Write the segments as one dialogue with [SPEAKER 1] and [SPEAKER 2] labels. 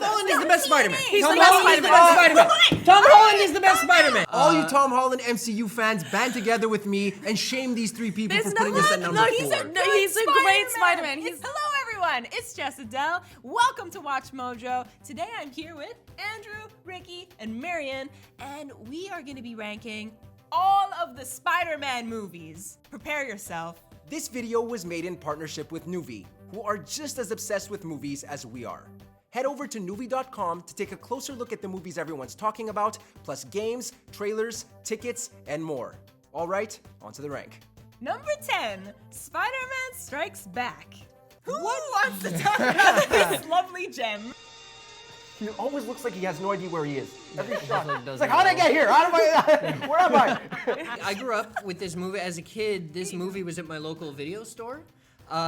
[SPEAKER 1] Holland is the best Spider-Man.
[SPEAKER 2] Tom Holland is the best Spider-Man. Tom Holland is the best Spider-Man.
[SPEAKER 3] All you Tom Holland MCU fans band together with me and shame these three people for putting this at number 4.
[SPEAKER 4] He's a great Spider-Man.
[SPEAKER 5] Hello, everyone. It's Jess Adele. Welcome to Watch Mojo. Today I'm here with Andrew, Ricky, and Marion, and we are going to be ranking all of the Spider-Man movies. Prepare yourself.
[SPEAKER 3] This video was made in partnership with Nuvi, who are just as obsessed with movies as we are. Head over to Nuvi.com to take a closer look at the movies everyone's talking about, plus games, trailers, tickets, and more. All right, on to the rank.
[SPEAKER 5] Number 10, Spider-Man Strikes Back. Who wants to talk about this lovely gem?
[SPEAKER 6] He always looks like he has no idea where he is. Every shot.
[SPEAKER 2] It's
[SPEAKER 6] Like, how did I get here? How did I? Where am I?
[SPEAKER 2] I grew up with this movie as a kid. This movie was at my local video store.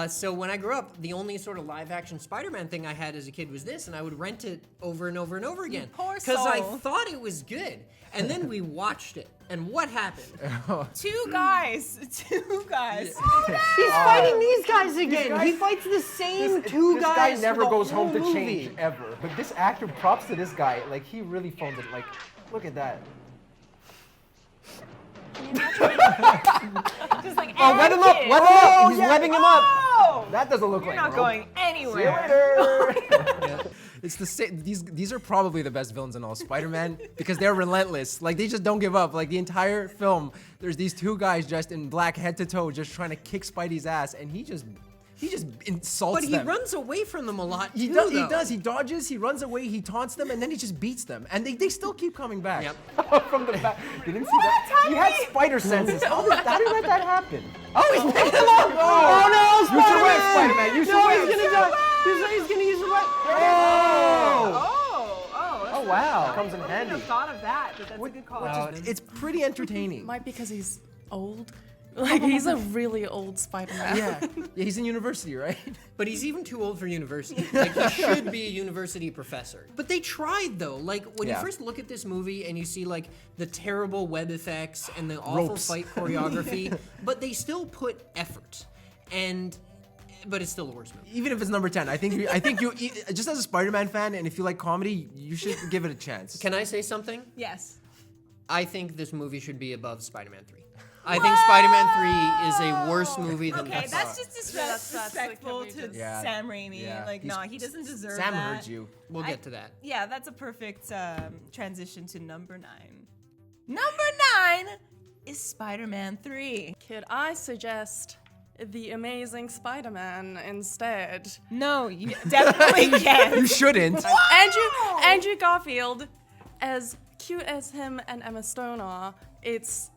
[SPEAKER 2] So when I grew up, the only sort of live-action Spider-Man thing I had as a kid was this, and I would rent it over and over and over again.
[SPEAKER 5] Poor
[SPEAKER 2] because I
[SPEAKER 5] soul.
[SPEAKER 2] thought it was good. And then we watched it, and what happened?
[SPEAKER 5] Two guys.
[SPEAKER 4] He's fighting these guys again.
[SPEAKER 6] guys-
[SPEAKER 4] He fights the same two
[SPEAKER 6] this
[SPEAKER 4] guys.
[SPEAKER 6] guy never
[SPEAKER 4] the
[SPEAKER 6] goes home
[SPEAKER 4] whole
[SPEAKER 6] to change
[SPEAKER 4] movie.
[SPEAKER 6] ever. But this actor, props to this guy. Like, he really phoned it. Like, look at that.
[SPEAKER 5] Just like,
[SPEAKER 6] Oh, wet him up! Wet him up! He's wetting him up. That doesn't look
[SPEAKER 5] You're
[SPEAKER 6] like
[SPEAKER 5] not going
[SPEAKER 6] See you
[SPEAKER 5] anywhere.
[SPEAKER 6] later.
[SPEAKER 3] It's the same. These are probably the best villains in all Spider-Man because they're relentless. Like they just don't give up. Like the entire film, there's these two guys dressed in black head to toe, just trying to kick Spidey's ass, and he just insults
[SPEAKER 2] But he
[SPEAKER 3] them.
[SPEAKER 2] runs away from them a lot,
[SPEAKER 3] He
[SPEAKER 2] too,
[SPEAKER 3] does. He
[SPEAKER 2] though.
[SPEAKER 3] does. He dodges. He runs away. He taunts them, and then he just beats them, and they still keep coming back.
[SPEAKER 2] Yep.
[SPEAKER 6] From the back. You didn't see that? He had spider senses. How did that happen?
[SPEAKER 4] Oh, he's picking him up! Oh no,
[SPEAKER 6] Use your web, Spider-Man. Use your
[SPEAKER 4] No,
[SPEAKER 6] web.
[SPEAKER 4] he's gonna die. He's gonna use the web.
[SPEAKER 6] Oh, wow. Comes in
[SPEAKER 5] I wouldn't
[SPEAKER 6] handy.
[SPEAKER 5] have thought of that, but that's a good call.
[SPEAKER 3] It's pretty entertaining.
[SPEAKER 7] Might because he's old. Like, he's a really old Spider-Man.
[SPEAKER 3] Yeah, he's in university, right?
[SPEAKER 2] But he's even too old for university. Like, he should be a university professor. But they tried, though. Like, when you
[SPEAKER 3] Yeah.
[SPEAKER 2] first look at this movie and you see, like, the terrible web effects and the awful
[SPEAKER 3] Ropes.
[SPEAKER 2] fight choreography, but they still put effort. But it's still the worst movie.
[SPEAKER 3] Even if it's number 10, I think you just as a Spider-Man fan, and if you like comedy, you should give it a chance.
[SPEAKER 2] Can I say something?
[SPEAKER 5] Yes.
[SPEAKER 2] I think this movie should be above Spider-Man 3. I think Spider-Man 3 is a worse movie than
[SPEAKER 5] Okay,
[SPEAKER 2] this.
[SPEAKER 5] that's just
[SPEAKER 7] that's
[SPEAKER 5] disrespectful
[SPEAKER 7] like,
[SPEAKER 5] to
[SPEAKER 3] Yeah.
[SPEAKER 5] Sam Raimi.
[SPEAKER 3] Yeah.
[SPEAKER 5] Like,
[SPEAKER 3] He's-
[SPEAKER 5] no, he doesn't deserve
[SPEAKER 3] Sam
[SPEAKER 5] that.
[SPEAKER 3] heard you.
[SPEAKER 2] We'll get to that.
[SPEAKER 5] Yeah, that's a perfect transition to number 9. Number 9 is Spider-Man 3.
[SPEAKER 7] Could I suggest The Amazing Spider-Man instead?
[SPEAKER 5] No, you definitely can't.
[SPEAKER 3] You shouldn't.
[SPEAKER 7] Andrew Garfield, as cute as him and Emma Stone are, it's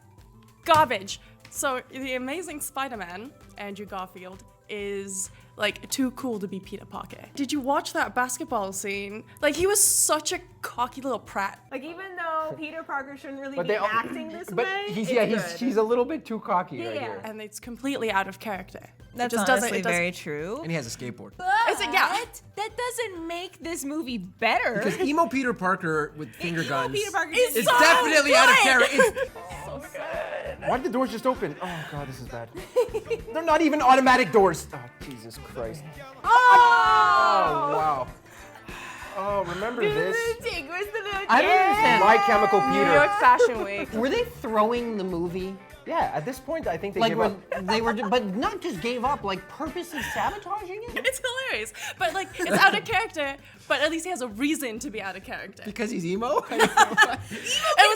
[SPEAKER 7] garbage. So The Amazing Spider-Man, Andrew Garfield, is like too cool to be Peter Parker. Did you watch that basketball scene? Like, he was such a cocky little prat.
[SPEAKER 5] Like, even though Peter Parker shouldn't really
[SPEAKER 6] But
[SPEAKER 5] be
[SPEAKER 6] they all-
[SPEAKER 5] acting this
[SPEAKER 6] But
[SPEAKER 5] way,
[SPEAKER 6] he's a little bit too cocky right
[SPEAKER 5] Yeah.
[SPEAKER 6] here.
[SPEAKER 7] And it's completely out of character.
[SPEAKER 5] That's
[SPEAKER 7] it just
[SPEAKER 5] honestly
[SPEAKER 7] doesn't,
[SPEAKER 5] very true.
[SPEAKER 3] And he has a skateboard.
[SPEAKER 7] Is it- yeah.
[SPEAKER 5] That doesn't make this movie better.
[SPEAKER 3] Because emo Peter Parker with finger
[SPEAKER 5] Emo
[SPEAKER 3] guns.
[SPEAKER 5] Peter Parker
[SPEAKER 7] It's
[SPEAKER 5] didn't
[SPEAKER 3] It's
[SPEAKER 7] so
[SPEAKER 3] definitely out of
[SPEAKER 5] good.
[SPEAKER 3] character.
[SPEAKER 6] Why did the doors just open? Oh god, this is bad. They're not even automatic doors. Oh, Jesus Christ. Oh, wow. Oh, remember this?
[SPEAKER 5] Where's the little
[SPEAKER 4] I don't understand.
[SPEAKER 6] My Chemical
[SPEAKER 4] New York
[SPEAKER 6] Peter.
[SPEAKER 4] Fashion Week.
[SPEAKER 1] Were they throwing the movie?
[SPEAKER 6] Yeah, at this point, I think they
[SPEAKER 1] Like,
[SPEAKER 6] give up.
[SPEAKER 1] they were, but not just gave up, like purposely sabotaging it?
[SPEAKER 7] It's hilarious, but like it's out of character. But at least he has a reason to be out of character.
[SPEAKER 3] Because he's emo?
[SPEAKER 7] It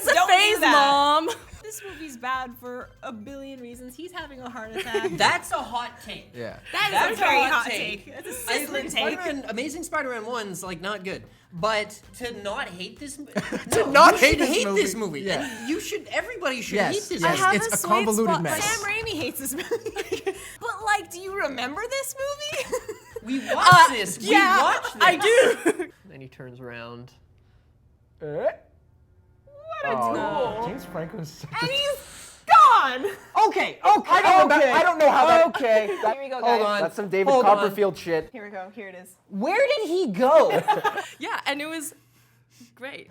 [SPEAKER 7] was a
[SPEAKER 5] don't do
[SPEAKER 7] phase,
[SPEAKER 5] that.
[SPEAKER 7] Mom.
[SPEAKER 5] This movie's bad for a billion reasons. He's having a heart attack.
[SPEAKER 2] That's a hot take.
[SPEAKER 3] Yeah.
[SPEAKER 5] That is a very
[SPEAKER 2] hot
[SPEAKER 5] hot
[SPEAKER 2] take.
[SPEAKER 5] take. That's a
[SPEAKER 2] I agree.
[SPEAKER 5] sizzling take.
[SPEAKER 2] Amazing Spider-Man 1's like not good, but to not hate this,
[SPEAKER 3] not
[SPEAKER 2] you
[SPEAKER 3] hate
[SPEAKER 2] should
[SPEAKER 3] this
[SPEAKER 2] hate
[SPEAKER 3] movie.
[SPEAKER 2] this movie.
[SPEAKER 3] Yeah.
[SPEAKER 2] And you should. Everybody should
[SPEAKER 3] Yes,
[SPEAKER 2] hate this.
[SPEAKER 3] yes,
[SPEAKER 2] movie.
[SPEAKER 7] have
[SPEAKER 3] it's
[SPEAKER 7] a
[SPEAKER 3] a
[SPEAKER 7] sweet
[SPEAKER 3] convoluted
[SPEAKER 7] spot-
[SPEAKER 3] mess.
[SPEAKER 5] Sam Raimi hates this movie. But like, do you remember this movie?
[SPEAKER 2] We watched this. We
[SPEAKER 7] Yeah,
[SPEAKER 2] watched this.
[SPEAKER 7] I do.
[SPEAKER 1] Then he turns around.
[SPEAKER 5] What a tool.
[SPEAKER 6] James Franco's.
[SPEAKER 5] And he's gone.
[SPEAKER 4] Okay.
[SPEAKER 6] I don't know how that.
[SPEAKER 4] Okay.
[SPEAKER 5] Here we go, guys.
[SPEAKER 1] Hold on.
[SPEAKER 6] That's some David
[SPEAKER 1] Hold on.
[SPEAKER 6] Copperfield shit.
[SPEAKER 5] Here we go. Here it is.
[SPEAKER 1] Where did he go?
[SPEAKER 7] Yeah, and it was great.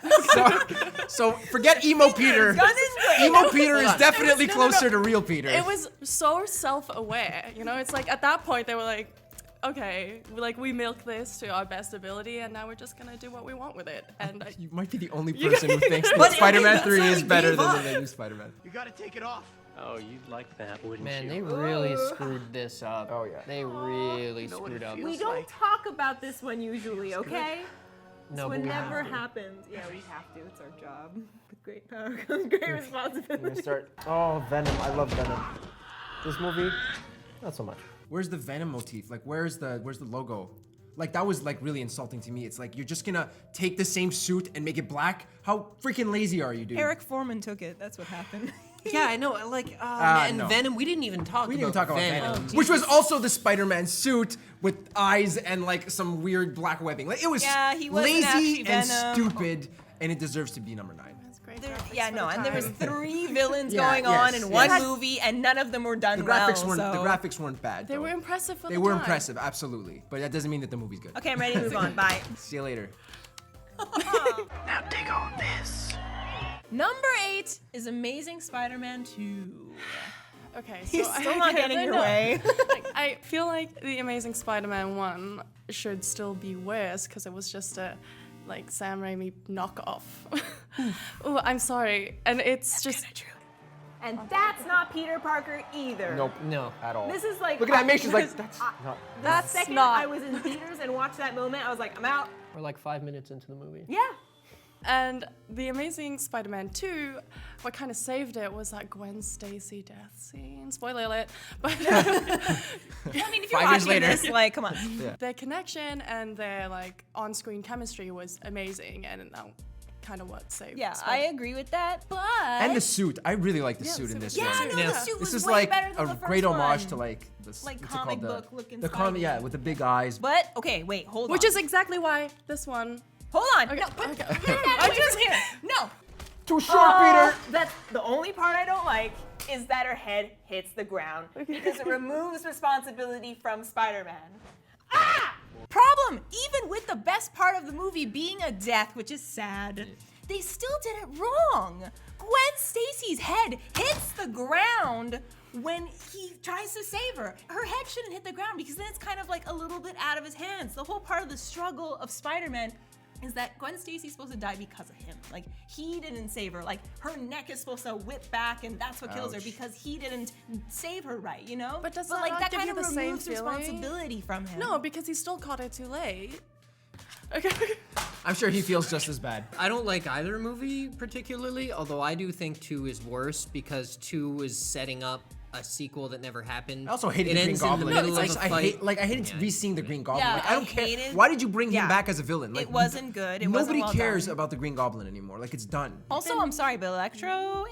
[SPEAKER 3] So forget emo Peter.
[SPEAKER 5] Gun is great.
[SPEAKER 3] Emo Peter is
[SPEAKER 2] on.
[SPEAKER 3] definitely
[SPEAKER 7] No,
[SPEAKER 3] closer to real Peter.
[SPEAKER 7] It was so self-aware, you know. It's like at that point they were like, okay, like we milk this to our best ability, and now we're just gonna do what we want with it. And
[SPEAKER 3] You might be the only person who thinks that Spider-Man 3 is better than the new Spider-Man.
[SPEAKER 8] You gotta take it off. Oh, you'd like that, wouldn't
[SPEAKER 2] Man,
[SPEAKER 8] you?
[SPEAKER 2] they really screwed this up.
[SPEAKER 6] Oh, yeah.
[SPEAKER 2] They really screwed up.
[SPEAKER 5] We don't talk about this one usually, okay?
[SPEAKER 2] No,
[SPEAKER 5] This
[SPEAKER 2] but
[SPEAKER 5] one
[SPEAKER 2] we have
[SPEAKER 5] never
[SPEAKER 2] to.
[SPEAKER 5] happens. Yeah, we have to. It's our job. With great power comes great
[SPEAKER 6] We're
[SPEAKER 5] responsibility.
[SPEAKER 6] gonna start. Oh, Venom. I love Venom. This movie, not so much.
[SPEAKER 3] Where's the Venom motif? Like, where's the logo? Like, that was like really insulting to me. It's like you're just gonna take the same suit and make it black. How freaking lazy are you, dude?
[SPEAKER 5] Eric Foreman took it. That's what happened.
[SPEAKER 2] Yeah, I know. Like, and
[SPEAKER 3] no.
[SPEAKER 2] Venom. We didn't even talk.
[SPEAKER 3] We didn't even talk about Venom,
[SPEAKER 5] Oh,
[SPEAKER 3] which was also the Spider-Man suit with eyes and like some weird black webbing. Like, it was
[SPEAKER 5] Yeah, he wasn't
[SPEAKER 3] lazy
[SPEAKER 5] actually
[SPEAKER 3] and
[SPEAKER 5] Venom.
[SPEAKER 3] stupid, and it deserves to be number 9.
[SPEAKER 7] it's great.
[SPEAKER 5] There,
[SPEAKER 7] graphics
[SPEAKER 5] yeah,
[SPEAKER 7] for
[SPEAKER 5] no,
[SPEAKER 7] the
[SPEAKER 5] and there was
[SPEAKER 7] time.
[SPEAKER 5] 3 villains
[SPEAKER 3] Yeah,
[SPEAKER 5] going on
[SPEAKER 3] yes,
[SPEAKER 5] in one
[SPEAKER 3] yes.
[SPEAKER 5] movie, and none of them were done
[SPEAKER 3] The graphics
[SPEAKER 5] well.
[SPEAKER 3] weren't.
[SPEAKER 5] So.
[SPEAKER 3] The graphics weren't bad.
[SPEAKER 7] They
[SPEAKER 3] though.
[SPEAKER 7] were impressive for
[SPEAKER 3] They
[SPEAKER 7] the
[SPEAKER 3] were
[SPEAKER 7] time.
[SPEAKER 3] impressive, absolutely. But that doesn't mean that the movie's good.
[SPEAKER 5] Okay, I'm ready to move on. Bye.
[SPEAKER 3] See you later.
[SPEAKER 8] Now take all this.
[SPEAKER 5] Number 8 is Amazing Spider-Man 2.
[SPEAKER 7] Okay, so
[SPEAKER 5] You're still not getting your way.
[SPEAKER 7] Like, I feel like the Amazing Spider-Man 1 should still be worse because it was just a like Sam Raimi knockoff. Oh, I'm sorry, and it's just
[SPEAKER 5] And that's not Peter Parker either.
[SPEAKER 6] Nope.
[SPEAKER 2] No.
[SPEAKER 6] At all.
[SPEAKER 5] This is like
[SPEAKER 6] Look at that animation. She's like, that's not.
[SPEAKER 5] the second
[SPEAKER 7] not-
[SPEAKER 5] I was in theaters and watched that moment, I was like, I'm out.
[SPEAKER 2] We're like 5 minutes into the movie.
[SPEAKER 5] Yeah.
[SPEAKER 7] And the Amazing Spider-Man 2, what kind of saved it was that Gwen Stacy death scene. Spoiler alert. But
[SPEAKER 5] I mean, if you're
[SPEAKER 3] 5 years
[SPEAKER 5] watching
[SPEAKER 3] later.
[SPEAKER 5] this, like, come on.
[SPEAKER 7] their connection and their like on-screen chemistry was amazing, and that kind of what saved.
[SPEAKER 5] Yeah, I
[SPEAKER 7] Spider-
[SPEAKER 5] agree with that. But
[SPEAKER 3] And the suit. I really like the
[SPEAKER 7] Yeah,
[SPEAKER 3] suit
[SPEAKER 7] the
[SPEAKER 3] in
[SPEAKER 7] suit
[SPEAKER 3] this
[SPEAKER 7] was
[SPEAKER 3] one.
[SPEAKER 5] yeah, no,
[SPEAKER 2] Yeah.
[SPEAKER 5] the suit was
[SPEAKER 3] This is
[SPEAKER 5] way
[SPEAKER 3] like
[SPEAKER 5] better than
[SPEAKER 3] a
[SPEAKER 5] the first
[SPEAKER 3] great homage
[SPEAKER 5] one.
[SPEAKER 3] to like the
[SPEAKER 5] Like
[SPEAKER 3] what's it
[SPEAKER 5] comic
[SPEAKER 3] called?
[SPEAKER 5] book looking
[SPEAKER 3] The comic, yeah,
[SPEAKER 5] Spider-Man.
[SPEAKER 3] with the big eyes.
[SPEAKER 5] But okay, wait, hold
[SPEAKER 7] Which
[SPEAKER 5] on.
[SPEAKER 7] is exactly why this one.
[SPEAKER 5] hold on.
[SPEAKER 7] Okay,
[SPEAKER 5] No, put,
[SPEAKER 7] okay.
[SPEAKER 5] put that I'm just here. No.
[SPEAKER 6] Too short, Peter.
[SPEAKER 5] That's the only part I don't like is that her head hits the ground because it removes responsibility from Spider-Man. Ah! Problem. Even with the best part of the movie being a death, which is sad, they still did it wrong. Gwen Stacy's head hits the ground when he tries to save her. Her head shouldn't hit the ground because then it's kind of like a little bit out of his hands. The whole part of the struggle of Spider-Man is that Gwen Stacy's supposed to die because of him. Like, he didn't save her. Like, her neck is supposed to whip back and that's what kills her
[SPEAKER 3] Ouch.
[SPEAKER 5] because he didn't save her right, you know?
[SPEAKER 7] But does that
[SPEAKER 5] like
[SPEAKER 7] not
[SPEAKER 5] that
[SPEAKER 7] give
[SPEAKER 5] kind
[SPEAKER 7] you
[SPEAKER 5] of
[SPEAKER 7] the same
[SPEAKER 5] removes
[SPEAKER 7] feeling?
[SPEAKER 5] responsibility from him.
[SPEAKER 7] No, because he still caught it too late. Okay.
[SPEAKER 3] I'm sure he feels just as bad.
[SPEAKER 2] I don't like either movie particularly, although I do think 2 is worse because 2 was setting up a sequel that never happened.
[SPEAKER 3] I also hated
[SPEAKER 2] it
[SPEAKER 3] the Green
[SPEAKER 2] ends
[SPEAKER 3] Goblin.
[SPEAKER 2] in the middle
[SPEAKER 3] Like,
[SPEAKER 2] of a
[SPEAKER 3] I
[SPEAKER 2] fight.
[SPEAKER 3] hated
[SPEAKER 2] Yeah.
[SPEAKER 3] re-seeing the Green Goblin.
[SPEAKER 5] Yeah,
[SPEAKER 3] like, I don't
[SPEAKER 5] I
[SPEAKER 3] care.
[SPEAKER 5] hated-
[SPEAKER 3] Why did you bring
[SPEAKER 5] yeah.
[SPEAKER 3] him back as a villain? Like,
[SPEAKER 5] It wasn't good. It wasn't
[SPEAKER 3] nobody
[SPEAKER 5] well
[SPEAKER 3] cares
[SPEAKER 5] done.
[SPEAKER 3] about the Green Goblin anymore. Like, it's done.
[SPEAKER 5] Also, I'm sorry, but Electro.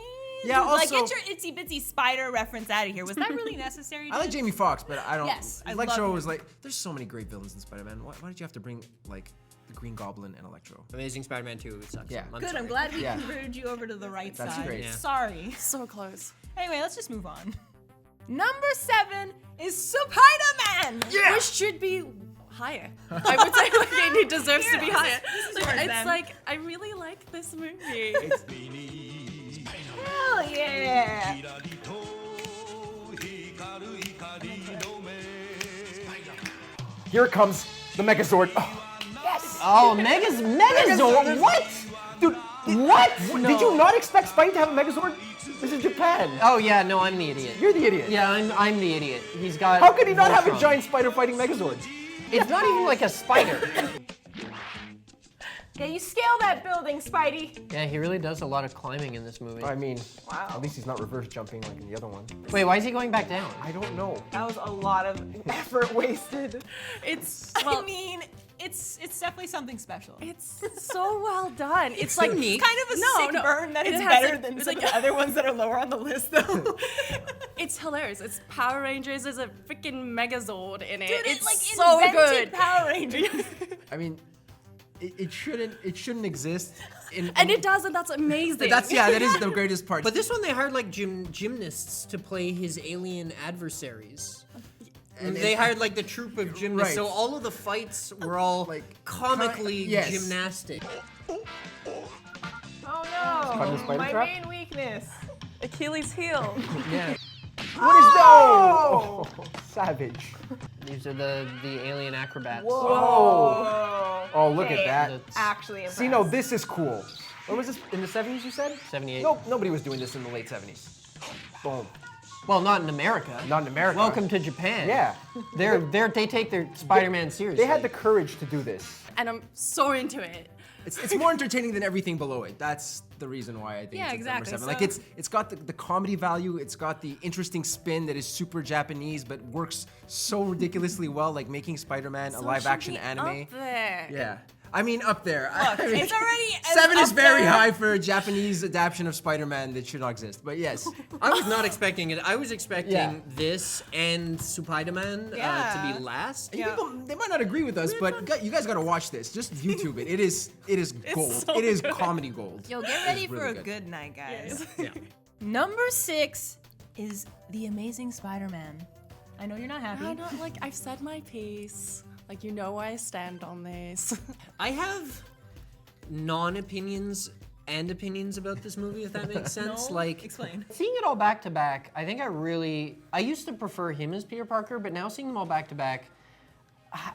[SPEAKER 3] Yeah,
[SPEAKER 5] like,
[SPEAKER 3] also-
[SPEAKER 5] get your itsy bitsy spider reference out of here. Was that really necessary?
[SPEAKER 3] I like
[SPEAKER 5] dude?
[SPEAKER 3] Jamie Foxx, but I don't.
[SPEAKER 5] Yes, I love
[SPEAKER 3] Electro
[SPEAKER 5] him.
[SPEAKER 3] was like, there's so many great villains in Spider-Man. Why did you have to bring like the Green Goblin and Electro?
[SPEAKER 2] Amazing Spider-Man 2 sucks.
[SPEAKER 3] Yeah.
[SPEAKER 5] Good.
[SPEAKER 2] sorry.
[SPEAKER 5] I'm glad we
[SPEAKER 3] Yeah.
[SPEAKER 5] converted you over to the right
[SPEAKER 3] That's
[SPEAKER 5] side.
[SPEAKER 3] great.
[SPEAKER 2] Yeah.
[SPEAKER 5] Sorry.
[SPEAKER 7] So close.
[SPEAKER 5] Anyway, let's just move on. Number 7 is Supaidāman.
[SPEAKER 7] Which should be higher. I would say like it deserves to be
[SPEAKER 5] Here,
[SPEAKER 7] higher.
[SPEAKER 5] this is
[SPEAKER 7] Like,
[SPEAKER 5] yours,
[SPEAKER 7] it's
[SPEAKER 5] then.
[SPEAKER 7] like I really like this movie.
[SPEAKER 5] Hell yeah.
[SPEAKER 6] Here it comes, the Megazord. Oh,
[SPEAKER 1] Oh, Megazord? What?
[SPEAKER 6] dude, what? Did you not expect Spidey to have a Megazord? This is Japan.
[SPEAKER 2] Oh yeah, no, I'm the idiot.
[SPEAKER 6] You're the idiot.
[SPEAKER 2] Yeah, I'm the idiot. He's got.
[SPEAKER 6] How could he not have a
[SPEAKER 2] Voltron.
[SPEAKER 6] giant spider fighting Megazord?
[SPEAKER 2] It's not even like a spider.
[SPEAKER 5] Yeah, you scale that building, Spidey.
[SPEAKER 2] Yeah, he really does a lot of climbing in this movie.
[SPEAKER 6] I mean, at least he's not reverse jumping like in the other one.
[SPEAKER 2] Wait, why is he going back down?
[SPEAKER 6] I don't know.
[SPEAKER 5] That was a lot of effort wasted.
[SPEAKER 7] It's
[SPEAKER 5] I mean, it's definitely something special.
[SPEAKER 7] it's so well done. It's like
[SPEAKER 2] unique.
[SPEAKER 5] kind of a sick burn that
[SPEAKER 7] It
[SPEAKER 5] is
[SPEAKER 7] has
[SPEAKER 5] better
[SPEAKER 7] a-
[SPEAKER 5] than
[SPEAKER 7] it's
[SPEAKER 5] some
[SPEAKER 7] like-
[SPEAKER 5] of the other ones that are lower on the list, though.
[SPEAKER 7] It's hilarious. It's Power Rangers. There's a freaking Megazord in it.
[SPEAKER 5] Dude,
[SPEAKER 7] it's
[SPEAKER 5] it like
[SPEAKER 7] so
[SPEAKER 5] invented
[SPEAKER 7] good.
[SPEAKER 5] Power Rangers.
[SPEAKER 3] I mean, it shouldn't exist.
[SPEAKER 7] And it does, and that's amazing.
[SPEAKER 3] That is the greatest part.
[SPEAKER 2] But this one they hired like gymnasts to play his alien adversaries. And they hired like the troupe of gymnasts,
[SPEAKER 3] Right.
[SPEAKER 2] so all of the fights were all
[SPEAKER 3] Like,
[SPEAKER 2] comically
[SPEAKER 3] yes.
[SPEAKER 2] gymnastic.
[SPEAKER 5] Oh
[SPEAKER 6] Spider
[SPEAKER 5] no,
[SPEAKER 6] spider
[SPEAKER 5] my
[SPEAKER 6] trap?
[SPEAKER 5] main weakness.
[SPEAKER 7] Achilles heel.
[SPEAKER 2] Yeah.
[SPEAKER 6] What is that? Oh, savage.
[SPEAKER 2] These are the alien acrobats.
[SPEAKER 6] Oh, look at that.
[SPEAKER 5] Actually impressed.
[SPEAKER 6] See, no, this is cool. When was this? In the 70s, you said?
[SPEAKER 2] 78.
[SPEAKER 6] Nope, nobody was doing this in the late 70s. Boom.
[SPEAKER 2] Well, not in America.
[SPEAKER 6] Not in America.
[SPEAKER 2] Welcome to Japan.
[SPEAKER 6] Yeah.
[SPEAKER 2] They take their Spider-Man seriously.
[SPEAKER 6] They had the courage to do this.
[SPEAKER 7] And I'm so into it.
[SPEAKER 3] It's more entertaining than everything below it. That's the reason why I think
[SPEAKER 5] Yeah,
[SPEAKER 3] it's at number
[SPEAKER 5] exactly.
[SPEAKER 3] 7. Like it's got the comedy value, it's got the interesting spin that is super Japanese but works so ridiculously well, like making Spider-Man a
[SPEAKER 7] So
[SPEAKER 3] live
[SPEAKER 7] it should
[SPEAKER 3] action
[SPEAKER 7] be
[SPEAKER 3] anime.
[SPEAKER 7] Up there.
[SPEAKER 3] Yeah. I mean, up there.
[SPEAKER 5] Look,
[SPEAKER 3] I mean,
[SPEAKER 5] it's already
[SPEAKER 3] 7 is
[SPEAKER 5] up
[SPEAKER 3] very
[SPEAKER 5] there.
[SPEAKER 3] high for a Japanese adaptation of Spider-Man that should not exist. But yes.
[SPEAKER 2] I was not expecting it. I was expecting
[SPEAKER 3] Yeah.
[SPEAKER 2] this and Supaidāman to
[SPEAKER 5] Yeah.
[SPEAKER 2] be last.
[SPEAKER 3] And people, they might not agree with us, but you guys gotta watch this. Just YouTube it. It is gold.
[SPEAKER 7] so
[SPEAKER 3] It is comedy gold.
[SPEAKER 5] Yo, get
[SPEAKER 3] It
[SPEAKER 5] ready
[SPEAKER 3] is
[SPEAKER 5] for
[SPEAKER 3] really
[SPEAKER 5] a good night, guys.
[SPEAKER 2] Yeah.
[SPEAKER 5] Number 6 is The Amazing Spider-Man. I know you're not happy.
[SPEAKER 7] I don't like. I've said my piece. Like, you know where I stand on this.
[SPEAKER 2] I have non-opinions and opinions about this movie, if that makes sense.
[SPEAKER 5] No?
[SPEAKER 2] Like,
[SPEAKER 5] Explain.
[SPEAKER 2] seeing it all back to back, I think I used to prefer him as Peter Parker, but now seeing them all back to back,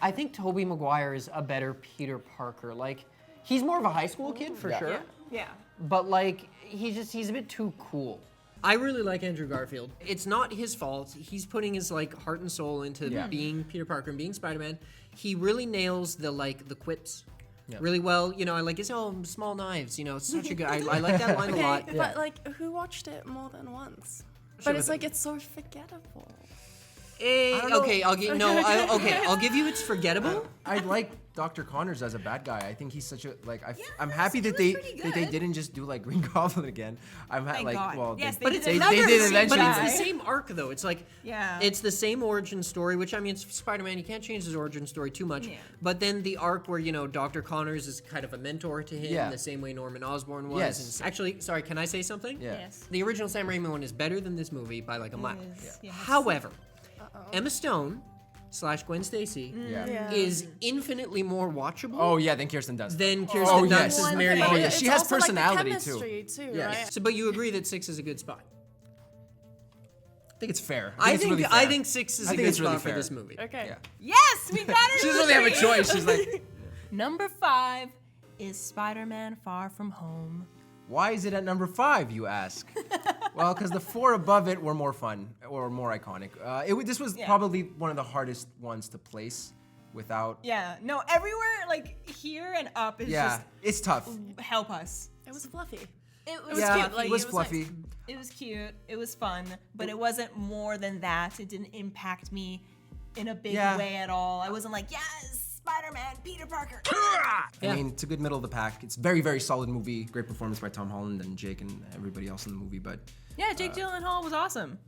[SPEAKER 2] I think Tobey Maguire is a better Peter Parker. Like, he's more of a high school kid for sure,
[SPEAKER 5] Yeah.
[SPEAKER 2] but like, he's a bit too cool. I really like Andrew Garfield. It's not his fault. He's putting his like heart and soul into being Peter Parker and being Spider-Man. He really nails the quips really well. You know, I like his small knives. You know, it's such a good. I like that line a lot.
[SPEAKER 7] But like, who watched it more than once? But it's like, it's so forgettable.
[SPEAKER 2] Okay, I'll give you it's forgettable.
[SPEAKER 3] I like Dr. Connors as a bad guy. I think he's such a I'm happy
[SPEAKER 5] he
[SPEAKER 3] that
[SPEAKER 5] was
[SPEAKER 3] they
[SPEAKER 5] pretty good.
[SPEAKER 3] didn't just do like Green Goblin again. I'm
[SPEAKER 5] Thank
[SPEAKER 3] like
[SPEAKER 5] God.
[SPEAKER 3] well
[SPEAKER 5] Yes,
[SPEAKER 3] they,
[SPEAKER 5] they did
[SPEAKER 3] they
[SPEAKER 5] another
[SPEAKER 3] did
[SPEAKER 5] scene,
[SPEAKER 3] eventually.
[SPEAKER 2] But it's
[SPEAKER 5] Right.
[SPEAKER 2] the same arc though. It's like it's the same origin story, which I mean, it's Spider-Man. You can't change his origin story too much.
[SPEAKER 5] Yeah.
[SPEAKER 2] But then the arc where Dr. Connors is kind of a mentor to him, the same way Norman Osborn was.
[SPEAKER 3] Yes.
[SPEAKER 2] And actually, sorry, can I say something?
[SPEAKER 3] Yeah.
[SPEAKER 5] Yes.
[SPEAKER 2] The original Sam Raimi one is better than this movie by like a mile.
[SPEAKER 5] Yes.
[SPEAKER 2] However, Emma Stone / Gwen Stacy is infinitely more watchable
[SPEAKER 3] Oh yeah, then Kirsten Dunst.
[SPEAKER 2] than Kirsten
[SPEAKER 3] yes.
[SPEAKER 2] Dunst as Mary
[SPEAKER 3] Oh,
[SPEAKER 2] Jane.
[SPEAKER 3] yeah,
[SPEAKER 7] It's
[SPEAKER 3] she has
[SPEAKER 7] also, like, the
[SPEAKER 3] personality,
[SPEAKER 7] chemistry, too.
[SPEAKER 3] Yes.
[SPEAKER 7] Right?
[SPEAKER 2] So, but you agree that 6 is a good spot?
[SPEAKER 3] I think it's fair.
[SPEAKER 2] I
[SPEAKER 3] it's
[SPEAKER 2] think
[SPEAKER 3] really fair.
[SPEAKER 2] 6 is
[SPEAKER 3] I
[SPEAKER 2] a
[SPEAKER 3] think
[SPEAKER 2] good
[SPEAKER 3] it's really
[SPEAKER 2] spot for
[SPEAKER 3] fair.
[SPEAKER 2] this movie.
[SPEAKER 7] Okay.
[SPEAKER 3] Yeah.
[SPEAKER 5] Yes, we got it.
[SPEAKER 3] She doesn't really have a choice. She's like,
[SPEAKER 5] Number 5 is Spider-Man Far From Home.
[SPEAKER 3] why is it at number 5? You ask. Well, because the 4 above it were more fun or more iconic. This was probably one of the hardest ones to place without.
[SPEAKER 5] Yeah. No, everywhere like here and up is
[SPEAKER 3] Yeah,
[SPEAKER 5] just
[SPEAKER 3] it's tough.
[SPEAKER 5] help us.
[SPEAKER 7] It was fluffy.
[SPEAKER 5] It was
[SPEAKER 3] Yeah,
[SPEAKER 5] cute. Like,
[SPEAKER 3] it was
[SPEAKER 5] nice.
[SPEAKER 3] fluffy.
[SPEAKER 5] It was cute. It was fun, but it wasn't more than that. It didn't impact me in a big
[SPEAKER 3] Yeah.
[SPEAKER 5] way at all. I wasn't like, yes, Spider-Man, Peter Parker.
[SPEAKER 3] I mean, it's a good middle of the pack. It's very, very solid movie. Great performance by Tom Holland and Jake and everybody else in the movie. But
[SPEAKER 5] Yeah, Jake Gyllenhaal was awesome.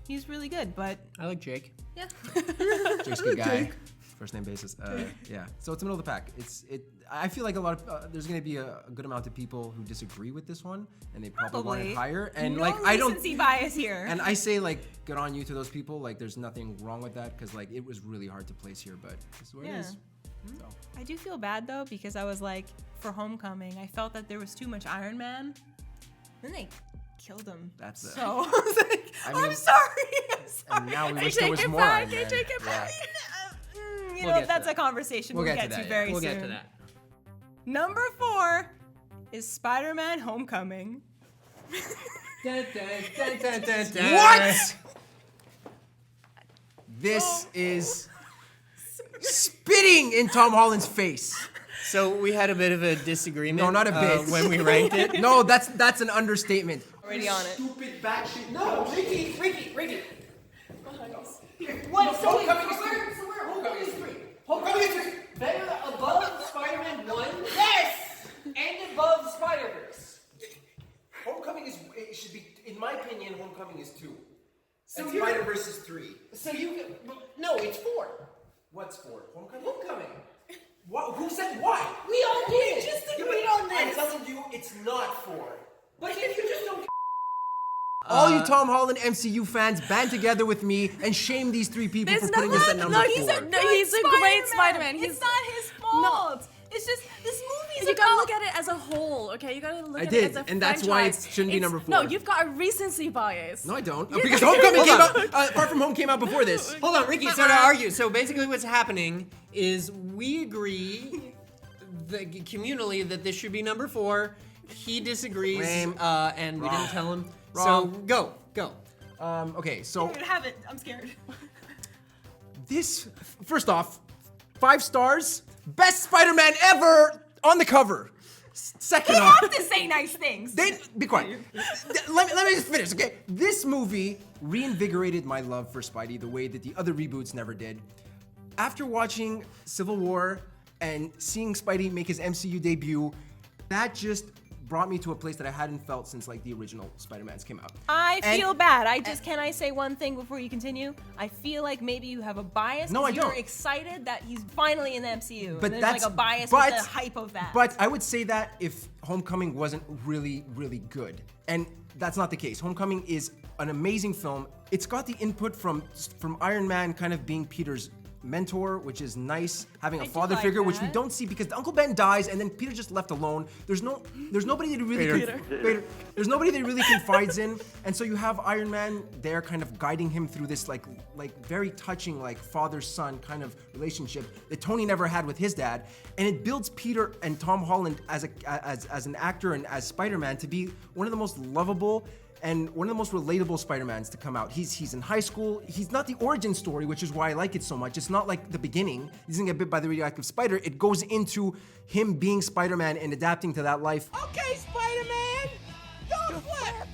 [SPEAKER 5] He's really good, but
[SPEAKER 2] I like Jake.
[SPEAKER 5] yeah.
[SPEAKER 3] Jake's a good guy. First name basis. Yeah. So it's the middle of the pack. I feel like a lot of there's gonna be a good amount of people who disagree with this one, and they probably want it higher. And
[SPEAKER 5] no
[SPEAKER 3] like I don't.
[SPEAKER 5] recency bias here.
[SPEAKER 3] And I say like good on you to those people. Like there's nothing wrong with that because like it was really hard to place here, but this is what it is. So.
[SPEAKER 5] I do feel bad though because I was like, for Homecoming, I felt that there was too much Iron Man. Then they killed him.
[SPEAKER 3] That's
[SPEAKER 5] so I was like,
[SPEAKER 3] I
[SPEAKER 5] I'm
[SPEAKER 3] mean,
[SPEAKER 5] sorry.
[SPEAKER 3] And now we wish there
[SPEAKER 7] take
[SPEAKER 3] was
[SPEAKER 7] it
[SPEAKER 3] more.
[SPEAKER 7] back,
[SPEAKER 3] Iron Man.
[SPEAKER 7] I take it back.
[SPEAKER 5] You
[SPEAKER 2] We'll
[SPEAKER 5] know,
[SPEAKER 2] get to
[SPEAKER 5] that's
[SPEAKER 2] that.
[SPEAKER 5] a conversation we'll get to very
[SPEAKER 2] We'll
[SPEAKER 5] soon.
[SPEAKER 2] get to that.
[SPEAKER 5] Number 4 is Spider-Man Homecoming.
[SPEAKER 3] What? This is spitting in Tom Holland's face.
[SPEAKER 2] So we had a bit of a disagreement.
[SPEAKER 3] No, not a bit.
[SPEAKER 2] when we ranked it.
[SPEAKER 3] No, that's an understatement.
[SPEAKER 5] Already on it.
[SPEAKER 6] Stupid batshit. No, Ricky.
[SPEAKER 1] What? So where? Homecoming is 3. Homecoming is 3. Better above Spider-Man 1? Yes! And above Spider-Verse. Homecoming it should be, in my opinion, Homecoming is 2. So and Spider-Verse is 3. So no, it's 4. What's 4? Homecoming. What? Who said why? We all did. We just agreed on this. I'm telling you, it's not 4. But if you just don't.
[SPEAKER 3] All you Tom Holland MCU fans band together with me and shame these 3 people for putting this at number 4.
[SPEAKER 7] He's a great Spider-Man.
[SPEAKER 5] It's not his fault. It's just this movie is
[SPEAKER 7] You gotta look at it as a whole, okay? You gotta look
[SPEAKER 3] I
[SPEAKER 7] at
[SPEAKER 3] did,
[SPEAKER 7] it as a
[SPEAKER 3] and that's why it
[SPEAKER 7] franchise.
[SPEAKER 3] shouldn't be
[SPEAKER 7] It's-
[SPEAKER 3] number 4.
[SPEAKER 7] No, you've got a recency bias.
[SPEAKER 3] No, I don't. Because Homecoming came out. Far From Home came out before this.
[SPEAKER 2] Hold on, Ricky. So to argue, so basically what's happening is we agree communally that this should be number 4. He disagrees,
[SPEAKER 3] Lame.
[SPEAKER 2] and we didn't tell him.
[SPEAKER 3] Wrong.
[SPEAKER 2] So go.
[SPEAKER 3] Okay, so
[SPEAKER 5] I'm gonna have it. I'm scared.
[SPEAKER 3] this, first off, 5 stars, best Spider-Man ever on the cover. Second
[SPEAKER 5] You
[SPEAKER 3] off,
[SPEAKER 5] have to say nice things.
[SPEAKER 3] be quiet. Let me just finish, okay? This movie reinvigorated my love for Spidey the way that the other reboots never did. After watching Civil War and seeing Spidey make his MCU debut, that just brought me to a place that I hadn't felt since like the original Spider-Mans came out.
[SPEAKER 5] I
[SPEAKER 3] And-
[SPEAKER 5] feel bad. Can I say one thing before you continue? I feel like maybe you have a bias.
[SPEAKER 3] No,
[SPEAKER 5] 'cause
[SPEAKER 3] I
[SPEAKER 5] You're
[SPEAKER 3] don't.
[SPEAKER 5] excited that he's finally in the MCU.
[SPEAKER 3] But
[SPEAKER 5] and there's
[SPEAKER 3] that's
[SPEAKER 5] like a bias
[SPEAKER 3] but,
[SPEAKER 5] with the hype of that.
[SPEAKER 3] But I would say that if Homecoming wasn't really, really good, and that's not the case. Homecoming is an amazing film. It's got the input from Iron Man kind of being Peter's mentor, which is nice, having a
[SPEAKER 5] I do
[SPEAKER 3] father
[SPEAKER 5] like
[SPEAKER 3] figure, which we
[SPEAKER 5] that.
[SPEAKER 3] don't see because Uncle Ben dies and then Peter just left alone. There's nobody that really there's nobody that really confides in, and so you have Iron Man there kind of guiding him through this like very touching like father-son kind of relationship that Tony never had with his dad, and it builds Peter and Tom Holland as an actor and as Spider-Man to be one of the most lovable and one of the most relatable Spider-Mans to come out. He's in high school. He's not the origin story, which is why I like it so much. It's not like the beginning. He doesn't get bit by the radioactive spider. It goes into him being Spider-Man and adapting to that life.
[SPEAKER 1] Okay, Spider-Man, don't flip.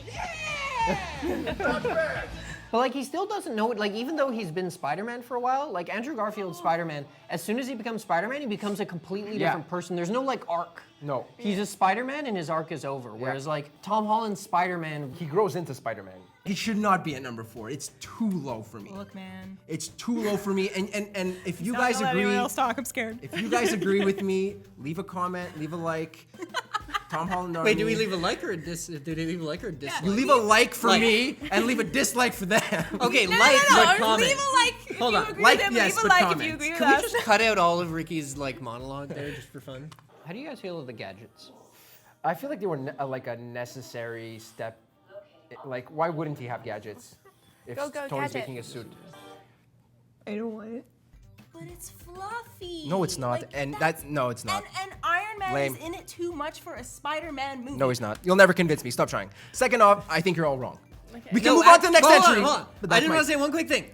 [SPEAKER 1] Yeah.
[SPEAKER 4] But like he still doesn't know it. Like even though he's been Spider-Man for a while, like Andrew Garfield's Spider-Man, as soon as he becomes Spider-Man, he becomes a completely different person. There's no like arc.
[SPEAKER 6] No.
[SPEAKER 4] He's just Spider-Man and his arc is over. Whereas like Tom Holland's Spider-Man,
[SPEAKER 6] He grows into Spider-Man.
[SPEAKER 3] He should not be at number 4. It's too low for me.
[SPEAKER 5] Look, man.
[SPEAKER 3] It's too low for me. And if you
[SPEAKER 5] Not
[SPEAKER 3] guys
[SPEAKER 5] gonna let
[SPEAKER 3] agree,
[SPEAKER 5] anyone else talk. I'm scared.
[SPEAKER 3] if you guys agree with me, leave a comment, leave a like. Tom Holland.
[SPEAKER 2] Wait, do we
[SPEAKER 3] Army.
[SPEAKER 2] leave a like or a dislike?
[SPEAKER 3] You leave a like for
[SPEAKER 2] Like.
[SPEAKER 3] me and leave a dislike for them.
[SPEAKER 2] Okay,
[SPEAKER 5] No,
[SPEAKER 2] like
[SPEAKER 5] no,
[SPEAKER 2] but
[SPEAKER 5] no.
[SPEAKER 2] comment.
[SPEAKER 5] Leave a like if
[SPEAKER 2] Hold
[SPEAKER 5] you
[SPEAKER 2] on.
[SPEAKER 5] agree
[SPEAKER 3] Like,
[SPEAKER 5] with him.
[SPEAKER 3] yes,
[SPEAKER 5] Leave a
[SPEAKER 3] but
[SPEAKER 5] like if
[SPEAKER 3] comments.
[SPEAKER 5] you agree with
[SPEAKER 2] Can we
[SPEAKER 5] us.
[SPEAKER 2] just cut out all of Ricky's like monologue there just for fun?
[SPEAKER 4] how do you guys feel of the gadgets?
[SPEAKER 6] I feel like they were like a necessary step. Like, why wouldn't he have gadgets if
[SPEAKER 7] Go,
[SPEAKER 6] Tony's
[SPEAKER 7] gadget.
[SPEAKER 6] making a suit?
[SPEAKER 5] I don't want it. But it's fluffy.
[SPEAKER 3] No, it's not.
[SPEAKER 5] Like,
[SPEAKER 3] And
[SPEAKER 5] that's-
[SPEAKER 3] no, it's not.
[SPEAKER 5] And Iron Man
[SPEAKER 3] Lame.
[SPEAKER 5] is in it too much for a Spider-Man movie.
[SPEAKER 3] No, he's not. You'll never convince me. Stop trying. Second off, I think you're all wrong. We can
[SPEAKER 2] No,
[SPEAKER 3] move on to the next
[SPEAKER 2] hold on,
[SPEAKER 3] entry.
[SPEAKER 2] hold on.
[SPEAKER 3] but
[SPEAKER 2] I
[SPEAKER 3] that's
[SPEAKER 2] just
[SPEAKER 3] my-
[SPEAKER 2] want to say one quick thing.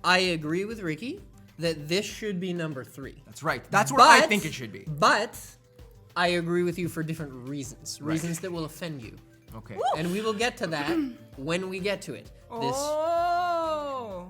[SPEAKER 2] I agree with Ricky that this should be number 3.
[SPEAKER 3] That's right. That's where I
[SPEAKER 2] But-
[SPEAKER 3] think it should be.
[SPEAKER 2] But I agree with you for different reasons. Reasons that will offend you.
[SPEAKER 3] Okay.
[SPEAKER 2] And we will get to that when we get to it.
[SPEAKER 5] Oh.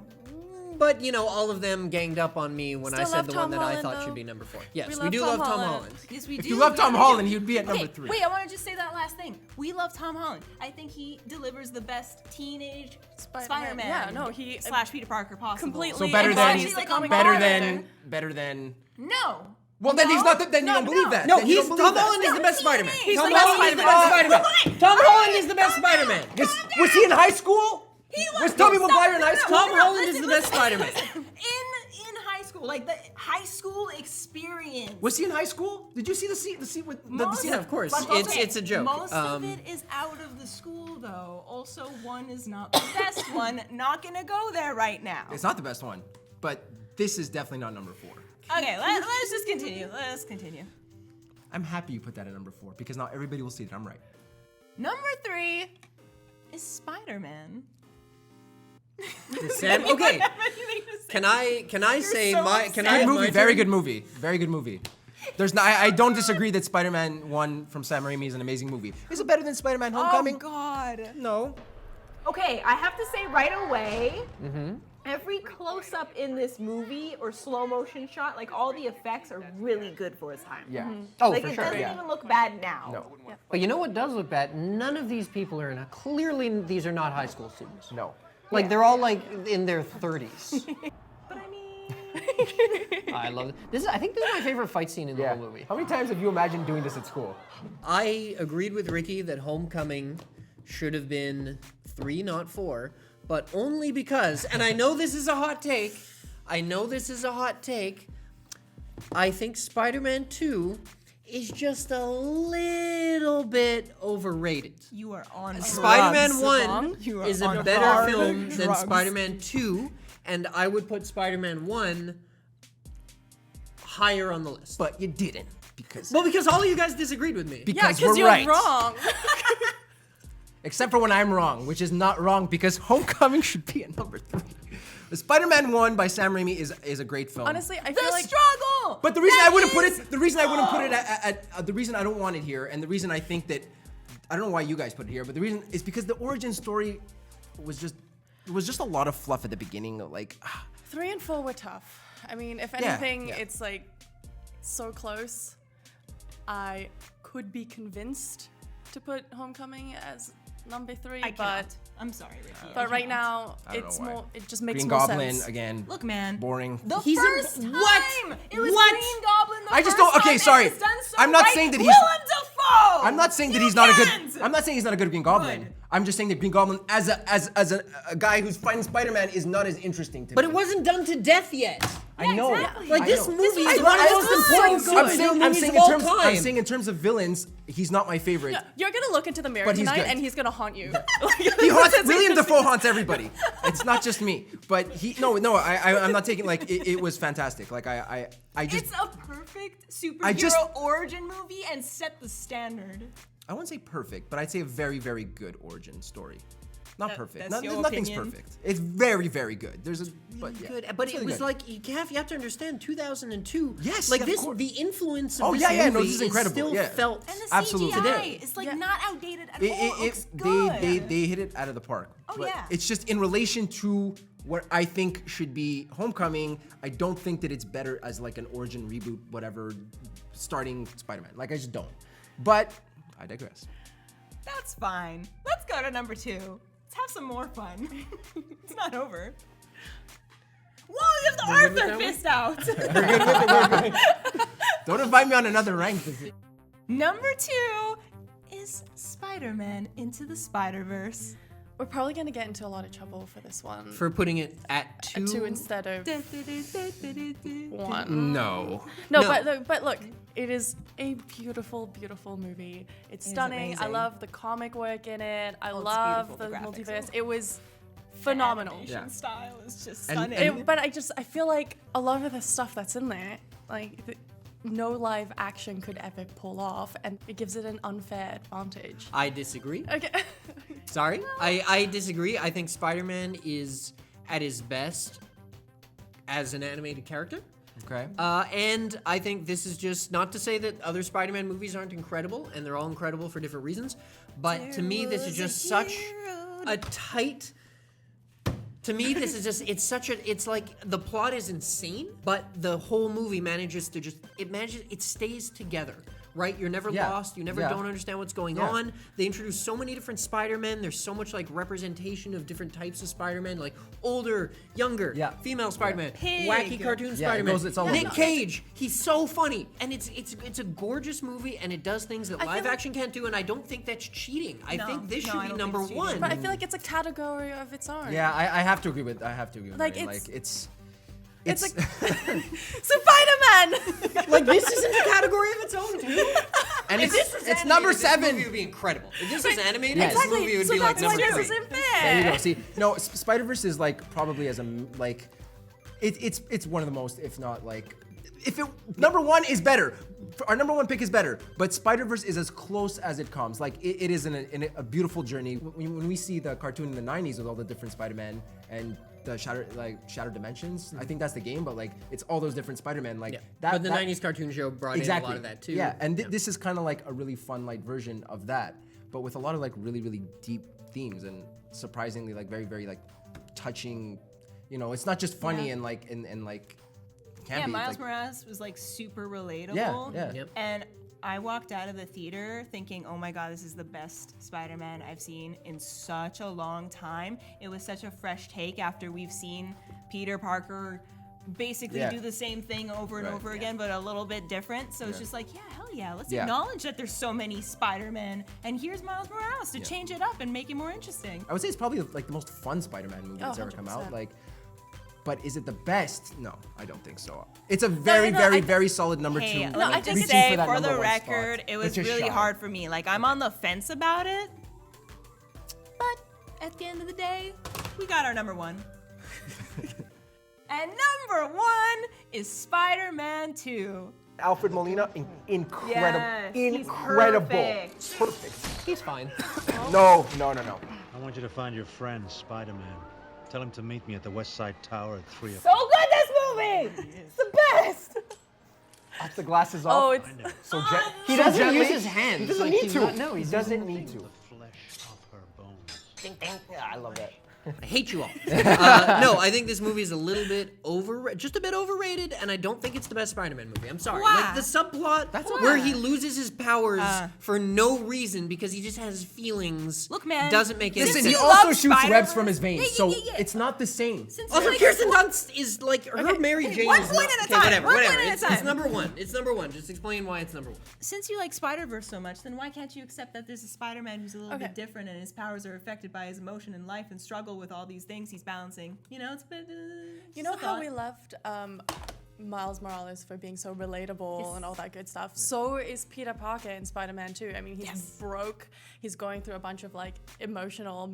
[SPEAKER 2] But you know, all of them ganged up on me when I
[SPEAKER 7] Still
[SPEAKER 2] said
[SPEAKER 7] love
[SPEAKER 2] the
[SPEAKER 7] Tom
[SPEAKER 2] one that I
[SPEAKER 7] Holland,
[SPEAKER 2] thought
[SPEAKER 7] though.
[SPEAKER 2] should be number 4. Yes,
[SPEAKER 7] We
[SPEAKER 2] we
[SPEAKER 7] love
[SPEAKER 2] do
[SPEAKER 7] Tom
[SPEAKER 2] love Tom
[SPEAKER 7] Holland.
[SPEAKER 2] Holland.
[SPEAKER 5] Yes, we
[SPEAKER 3] If
[SPEAKER 5] do.
[SPEAKER 3] you love Tom
[SPEAKER 5] we
[SPEAKER 3] Holland,
[SPEAKER 5] do.
[SPEAKER 3] he'd be at number
[SPEAKER 5] Okay,
[SPEAKER 3] 3.
[SPEAKER 5] Wait, I want to just say that last thing. We love Tom Holland. I think he delivers the best teenage Spider-Man.
[SPEAKER 7] Yeah, no, he
[SPEAKER 5] slash Peter Parker possible.
[SPEAKER 7] completely
[SPEAKER 3] So better
[SPEAKER 7] embodies
[SPEAKER 3] than,
[SPEAKER 7] the comic
[SPEAKER 3] better
[SPEAKER 7] book
[SPEAKER 3] than,
[SPEAKER 7] character.
[SPEAKER 3] better than.
[SPEAKER 5] No.
[SPEAKER 3] Well, then he's not. Then you don't believe that.
[SPEAKER 2] No,
[SPEAKER 3] Then you
[SPEAKER 2] he's
[SPEAKER 3] don't
[SPEAKER 2] Tom
[SPEAKER 3] believe that.
[SPEAKER 2] Holland is the best Spider-Man.
[SPEAKER 5] He's
[SPEAKER 2] Tom
[SPEAKER 5] the best
[SPEAKER 2] Holland is the
[SPEAKER 5] Spider-Man.
[SPEAKER 2] best Spider-Man. Tom Holland is the best Spider-Man.
[SPEAKER 3] Was he in high school? Was Tobey
[SPEAKER 5] Stop,
[SPEAKER 3] Maguire in high
[SPEAKER 5] no,
[SPEAKER 3] school?
[SPEAKER 2] Tom
[SPEAKER 5] no,
[SPEAKER 2] Holland is
[SPEAKER 5] listen,
[SPEAKER 2] the best
[SPEAKER 5] listen,
[SPEAKER 2] Spider-Man.
[SPEAKER 5] listen. In high school, like the high school experience.
[SPEAKER 3] Was he in high school? Did you see the scene with the
[SPEAKER 5] Most
[SPEAKER 3] scene?
[SPEAKER 2] Yeah, of course.
[SPEAKER 5] but
[SPEAKER 2] It's a joke.
[SPEAKER 5] Most of it is out of the school, though. Also, one is not the best one. Not gonna go there right now.
[SPEAKER 3] It's not the best one, but this is definitely not number 4.
[SPEAKER 5] Okay, let's just continue. Let's continue.
[SPEAKER 3] I'm happy you put that at number 4 because now everybody will see that I'm right.
[SPEAKER 5] Number 3 is Spider-Man.
[SPEAKER 2] Sam, okay. Can I say my? Can I have my
[SPEAKER 3] Very
[SPEAKER 2] turn?
[SPEAKER 3] good movie. Very good movie. There's no, I don't disagree that Spider-Man 1 from Sam Raimi is an amazing movie. Is it better than Spider-Man Homecoming?
[SPEAKER 5] Oh God.
[SPEAKER 3] No.
[SPEAKER 9] Okay, I have to say right away, every close-up in this movie or slow motion shot, like all the effects are really good for its time.
[SPEAKER 6] Yeah.
[SPEAKER 4] Oh,
[SPEAKER 9] Like
[SPEAKER 4] for
[SPEAKER 9] it
[SPEAKER 4] sure.
[SPEAKER 9] doesn't
[SPEAKER 4] Yeah.
[SPEAKER 9] even look bad now.
[SPEAKER 6] No.
[SPEAKER 4] But you know what does look bad? None of these people are clearly these are not high school students.
[SPEAKER 6] No.
[SPEAKER 4] Like they're all like in their 30s.
[SPEAKER 5] But I mean,
[SPEAKER 4] I love it. I think this is my favorite fight scene in the
[SPEAKER 6] Yeah.
[SPEAKER 4] whole movie.
[SPEAKER 6] How many times have you imagined doing this at school?
[SPEAKER 2] I agreed with Ricky that Homecoming should have been 3, not 4, but only because, and I know this is a hot take, I think Spider-Man 2 is just a little bit overrated.
[SPEAKER 9] You are on
[SPEAKER 2] Spider-Man
[SPEAKER 9] drugs.
[SPEAKER 2] 1
[SPEAKER 9] You are
[SPEAKER 2] is a
[SPEAKER 9] on
[SPEAKER 2] better
[SPEAKER 9] hard
[SPEAKER 2] film than
[SPEAKER 9] drugs.
[SPEAKER 2] Spider-Man 2, and I would put Spider-Man 1 higher on the list.
[SPEAKER 3] But you didn't because
[SPEAKER 2] Because all of you guys disagreed with me.
[SPEAKER 7] Yeah,
[SPEAKER 3] because
[SPEAKER 7] because
[SPEAKER 3] we're
[SPEAKER 7] you're
[SPEAKER 3] right.
[SPEAKER 7] wrong.
[SPEAKER 3] Except for when I'm wrong, which is not wrong because Homecoming should be at number 3. The Spider-Man 1 by Sam Raimi is a great film.
[SPEAKER 7] Honestly, I feel like
[SPEAKER 9] struggle.
[SPEAKER 3] But the reason I wouldn't put it, the reason I wouldn't put it at the reason I don't want it here, and the reason I think that I don't know why you guys put it here, but the reason is because the origin story was just a lot of fluff at the beginning. Like
[SPEAKER 7] 3 and 4 were tough. I mean, if
[SPEAKER 3] Yeah,
[SPEAKER 7] anything,
[SPEAKER 3] yeah.
[SPEAKER 7] it's like so close. I could be convinced to put Homecoming as number 3,
[SPEAKER 9] I
[SPEAKER 7] but
[SPEAKER 9] cannot. I'm sorry, Ricky.
[SPEAKER 7] but right now
[SPEAKER 3] I don't
[SPEAKER 7] it's
[SPEAKER 3] know why.
[SPEAKER 7] more. It just makes
[SPEAKER 3] Green
[SPEAKER 7] more
[SPEAKER 3] Goblin
[SPEAKER 7] sense.
[SPEAKER 3] again.
[SPEAKER 9] Look, man.
[SPEAKER 3] Boring.
[SPEAKER 9] The
[SPEAKER 2] He's a-
[SPEAKER 9] first time
[SPEAKER 2] what?
[SPEAKER 9] it was
[SPEAKER 2] What?
[SPEAKER 9] Green Goblin. The
[SPEAKER 3] I just
[SPEAKER 9] first
[SPEAKER 3] don't- okay,
[SPEAKER 9] time,
[SPEAKER 3] sorry.
[SPEAKER 9] and it's done so
[SPEAKER 3] I'm not
[SPEAKER 9] right.
[SPEAKER 3] saying that he's-
[SPEAKER 9] Willem Dafoe.
[SPEAKER 3] I'm not saying that
[SPEAKER 9] You
[SPEAKER 3] he's not a good.
[SPEAKER 9] can't.
[SPEAKER 3] I'm not saying he's not a good Green Goblin.
[SPEAKER 9] Good.
[SPEAKER 3] I'm just saying that Green Goblin as a guy who's fighting Spider-Man is not as interesting to
[SPEAKER 2] But
[SPEAKER 3] me.
[SPEAKER 2] it wasn't done to death yet.
[SPEAKER 3] I know.
[SPEAKER 9] exactly.
[SPEAKER 2] Like,
[SPEAKER 3] I
[SPEAKER 2] this
[SPEAKER 3] know.
[SPEAKER 2] movie
[SPEAKER 3] I
[SPEAKER 2] is
[SPEAKER 3] know,
[SPEAKER 2] one of
[SPEAKER 3] I
[SPEAKER 2] the
[SPEAKER 3] know.
[SPEAKER 2] most important
[SPEAKER 3] I'm
[SPEAKER 2] superhero
[SPEAKER 3] saying,
[SPEAKER 2] movies
[SPEAKER 3] in
[SPEAKER 2] of all
[SPEAKER 3] terms, I'm
[SPEAKER 2] time.
[SPEAKER 3] saying in terms of villains, he's not my favorite.
[SPEAKER 7] Yeah, you're gonna look into the mirror
[SPEAKER 3] But he's
[SPEAKER 7] tonight,
[SPEAKER 3] good.
[SPEAKER 7] and he's gonna haunt you.
[SPEAKER 3] He haunts, William Dafoe haunts everybody. It's not just me. But I'm not taking like it was fantastic. Like I just
[SPEAKER 9] It's a perfect superhero
[SPEAKER 3] I just-
[SPEAKER 9] origin movie and set the standard.
[SPEAKER 3] I wouldn't say perfect, but I'd say a very, very good origin story. Not perfect.
[SPEAKER 9] that's your
[SPEAKER 3] Nothing's
[SPEAKER 9] opinion?
[SPEAKER 3] perfect. It's very, very good. There's a but yeah.
[SPEAKER 2] Good, but
[SPEAKER 3] it's
[SPEAKER 2] it
[SPEAKER 3] really
[SPEAKER 2] was
[SPEAKER 3] good.
[SPEAKER 2] like you have to understand 2002.
[SPEAKER 3] Yes,
[SPEAKER 2] like
[SPEAKER 3] of
[SPEAKER 2] this,
[SPEAKER 3] course.
[SPEAKER 2] the influence of
[SPEAKER 3] Oh,
[SPEAKER 2] this
[SPEAKER 3] yeah, yeah, no,
[SPEAKER 2] movie
[SPEAKER 3] this is incredible,
[SPEAKER 2] still
[SPEAKER 3] yeah.
[SPEAKER 2] felt
[SPEAKER 9] And the
[SPEAKER 3] Absolutely.
[SPEAKER 9] CGI
[SPEAKER 2] Today.
[SPEAKER 9] is like
[SPEAKER 7] Yeah.
[SPEAKER 9] not outdated at all. It looks
[SPEAKER 3] they hit it out of the park.
[SPEAKER 9] Oh,
[SPEAKER 3] But
[SPEAKER 9] yeah.
[SPEAKER 3] It's just in relation to what I think should be Homecoming. I don't think that it's better as like an origin reboot, whatever, starting Spider-Man. Like I just don't. But I digress.
[SPEAKER 9] That's fine. Let's go to number 2. Let's have some more fun. It's not over. Whoa, you have the
[SPEAKER 2] We're good with
[SPEAKER 9] Arthur
[SPEAKER 2] that
[SPEAKER 9] fist out.
[SPEAKER 3] Don't invite me on another rank.
[SPEAKER 9] Number 2 is Spider-Man Into the Spider-Verse.
[SPEAKER 7] We're probably gonna get into a lot of trouble for this one.
[SPEAKER 2] for putting it at 2.
[SPEAKER 7] 2 instead of 1.
[SPEAKER 3] No.
[SPEAKER 7] No,
[SPEAKER 2] No.
[SPEAKER 7] but look, it is a beautiful, beautiful movie. It's
[SPEAKER 9] It is
[SPEAKER 7] stunning. I
[SPEAKER 9] amazing.
[SPEAKER 7] love the comic work in it. I
[SPEAKER 9] Oh, it's
[SPEAKER 7] love
[SPEAKER 9] beautiful.
[SPEAKER 7] the
[SPEAKER 9] The graphics
[SPEAKER 7] multiverse.
[SPEAKER 9] are-
[SPEAKER 7] It was phenomenal.
[SPEAKER 9] Animation
[SPEAKER 3] Yeah.
[SPEAKER 9] style is just
[SPEAKER 3] And-
[SPEAKER 9] stunning.
[SPEAKER 3] and-
[SPEAKER 7] But I feel like a lot of the stuff that's in there, like no live action could ever pull off, and it gives it an unfair advantage.
[SPEAKER 2] I disagree.
[SPEAKER 7] Okay.
[SPEAKER 2] Sorry, I disagree. I think Spider-Man is at his best as an animated character.
[SPEAKER 3] Okay.
[SPEAKER 2] And I think this is just not to say that other Spider-Man movies aren't incredible, and they're all incredible for different reasons. But to me, this is just such a tight. To me, this is just, it's like the plot is insane, but the whole movie manages to it stays together, right? You're never
[SPEAKER 3] Yeah.
[SPEAKER 2] lost, you never
[SPEAKER 3] Yeah.
[SPEAKER 2] don't understand what's going
[SPEAKER 3] Yeah.
[SPEAKER 2] on. They introduce so many different Spider-Men, there's so much like representation of different types of Spider-Man, like older, younger,
[SPEAKER 3] Yeah.
[SPEAKER 2] female Spider-Man,
[SPEAKER 9] Pig.
[SPEAKER 2] wacky cartoon
[SPEAKER 3] Yeah, it
[SPEAKER 2] Spider-Man.
[SPEAKER 3] goes- it's all
[SPEAKER 2] Nick
[SPEAKER 3] over.
[SPEAKER 2] Cage, he's so funny, and it's a gorgeous movie, and it does things that
[SPEAKER 7] feel
[SPEAKER 2] live
[SPEAKER 7] like-
[SPEAKER 2] action can't do, and I don't think that's cheating. I
[SPEAKER 9] No,
[SPEAKER 2] think this
[SPEAKER 9] no,
[SPEAKER 2] should
[SPEAKER 9] I
[SPEAKER 2] be
[SPEAKER 9] don't
[SPEAKER 2] number
[SPEAKER 9] think it's cheating.
[SPEAKER 2] one.
[SPEAKER 7] But I feel like it's a category of its own.
[SPEAKER 3] Yeah, I have to agree with.
[SPEAKER 7] Like,
[SPEAKER 3] Marion.
[SPEAKER 7] it's-
[SPEAKER 3] Like it's.
[SPEAKER 7] It's like Spider-Man.
[SPEAKER 2] Like this isn't a category of its own, dude.
[SPEAKER 3] and
[SPEAKER 2] If this was
[SPEAKER 3] it's
[SPEAKER 2] animated,
[SPEAKER 3] number
[SPEAKER 2] this
[SPEAKER 3] 7.
[SPEAKER 2] movie would be incredible. If this was animated,
[SPEAKER 3] Yes.
[SPEAKER 2] this movie would
[SPEAKER 7] so
[SPEAKER 2] be like
[SPEAKER 7] that's why
[SPEAKER 2] number
[SPEAKER 7] this
[SPEAKER 2] 3.
[SPEAKER 7] isn't
[SPEAKER 3] There
[SPEAKER 7] fair.
[SPEAKER 3] you go. See, no, Spider-Verse is like probably it's one of the most, if not like, number 1 is better. Our number 1 pick is better, but Spider-Verse is as close as it comes. Like it is in a beautiful journey. When we see the cartoon in the 90s with all the different Spider-Man and the shattered dimensions, I think that's the game. But like it's all those different Spider-Man. Like
[SPEAKER 2] But the 90s cartoon show brought in a lot of that too.
[SPEAKER 3] Yeah, and this is kind of like a really fun light version of that, but with a lot of like really, really deep themes and surprisingly like very, very like touching. You know, it's not just funny and like and like. Can
[SPEAKER 9] Yeah,
[SPEAKER 3] be,
[SPEAKER 9] Miles
[SPEAKER 3] like,
[SPEAKER 9] Morales was like super relatable.
[SPEAKER 3] Yeah.
[SPEAKER 2] Yep.
[SPEAKER 9] And I walked out of the theater thinking, oh my God, this is the best Spider-Man I've seen in such a long time. It was such a fresh take after we've seen Peter Parker basically
[SPEAKER 3] Yeah.
[SPEAKER 9] do the same thing over and
[SPEAKER 3] Right.
[SPEAKER 9] over again, but a little bit different. So it's just like, yeah, hell yeah, let's
[SPEAKER 3] Yeah.
[SPEAKER 9] acknowledge that there's so many Spider-Men, and here's Miles Morales to change it up and make it more interesting.
[SPEAKER 3] I would say it's probably like the most fun Spider-Man movie that's ever come
[SPEAKER 7] 100%.
[SPEAKER 3] out. Like, But is it the best? No, I don't think so. It's a very solid number
[SPEAKER 9] Hey,
[SPEAKER 3] 2.
[SPEAKER 9] let me
[SPEAKER 3] Like,
[SPEAKER 9] just
[SPEAKER 3] reaching
[SPEAKER 9] say,
[SPEAKER 3] that
[SPEAKER 9] for
[SPEAKER 3] number
[SPEAKER 9] the
[SPEAKER 3] 1
[SPEAKER 9] record,
[SPEAKER 3] spot.
[SPEAKER 9] it
[SPEAKER 3] But
[SPEAKER 9] was
[SPEAKER 3] just
[SPEAKER 9] really
[SPEAKER 3] shy.
[SPEAKER 9] hard for me. Like, I'm on the fence about it. But at the end of the day, we got our number 1. And number 1 is Spider-Man 2.
[SPEAKER 6] Alfred Molina, incredible.
[SPEAKER 9] Yes, he's
[SPEAKER 6] Incredible.
[SPEAKER 9] perfect.
[SPEAKER 4] He's fine.
[SPEAKER 6] No.
[SPEAKER 10] I want you to find your friend, Spider-Man. Tell him to meet me at the West Side Tower at 3
[SPEAKER 7] So
[SPEAKER 10] o'clock.
[SPEAKER 7] good, this movie! It's the best!
[SPEAKER 6] Off the glasses off.
[SPEAKER 7] Oh, it's
[SPEAKER 6] so
[SPEAKER 4] He doesn't use his hands.
[SPEAKER 6] He doesn't
[SPEAKER 4] Like,
[SPEAKER 6] need
[SPEAKER 4] he's
[SPEAKER 6] to.
[SPEAKER 4] not- no,
[SPEAKER 6] he
[SPEAKER 4] he's
[SPEAKER 6] doesn't need to.
[SPEAKER 10] The flesh of her bones.
[SPEAKER 6] Yeah, I love that.
[SPEAKER 2] I hate you all. No, I think this movie is a little bit just a bit overrated, and I don't think it's the best Spider-Man movie. I'm sorry.
[SPEAKER 9] Why?
[SPEAKER 2] Like the subplot where he loses his powers for no reason because he just has feelings.
[SPEAKER 9] Look, man,
[SPEAKER 2] doesn't make any
[SPEAKER 3] Listen,
[SPEAKER 2] sense.
[SPEAKER 3] he
[SPEAKER 9] you
[SPEAKER 3] also
[SPEAKER 9] love
[SPEAKER 3] shoots webs
[SPEAKER 9] Spider-Verse?
[SPEAKER 3] from his veins,
[SPEAKER 9] Yeah,
[SPEAKER 3] so
[SPEAKER 9] yeah, yeah.
[SPEAKER 3] it's not the same.
[SPEAKER 9] Since
[SPEAKER 2] Also,
[SPEAKER 9] you like
[SPEAKER 2] Kirsten Dunst is like her Mary Jane.
[SPEAKER 9] One
[SPEAKER 2] is
[SPEAKER 9] point
[SPEAKER 2] not,
[SPEAKER 9] at a
[SPEAKER 2] okay,
[SPEAKER 9] time,
[SPEAKER 2] whatever,
[SPEAKER 9] one
[SPEAKER 2] whatever.
[SPEAKER 9] point at a
[SPEAKER 2] It's
[SPEAKER 9] time.
[SPEAKER 2] number 1. It's number 1. Just explain why it's number 1.
[SPEAKER 9] Since you like Spider-Verse so much, then why can't you accept that there's a Spider-Man who's a little
[SPEAKER 7] Okay.
[SPEAKER 9] bit different and his powers are affected by his emotion and life and struggle with all these things he's balancing? You know, it's a bit.
[SPEAKER 7] You know
[SPEAKER 9] just a
[SPEAKER 7] how
[SPEAKER 9] thought.
[SPEAKER 7] we left Miles Morales for being so relatable and all that good stuff? So is Peter Parker in Spider-Man 2. I mean, he's broke. He's going through a bunch of like emotional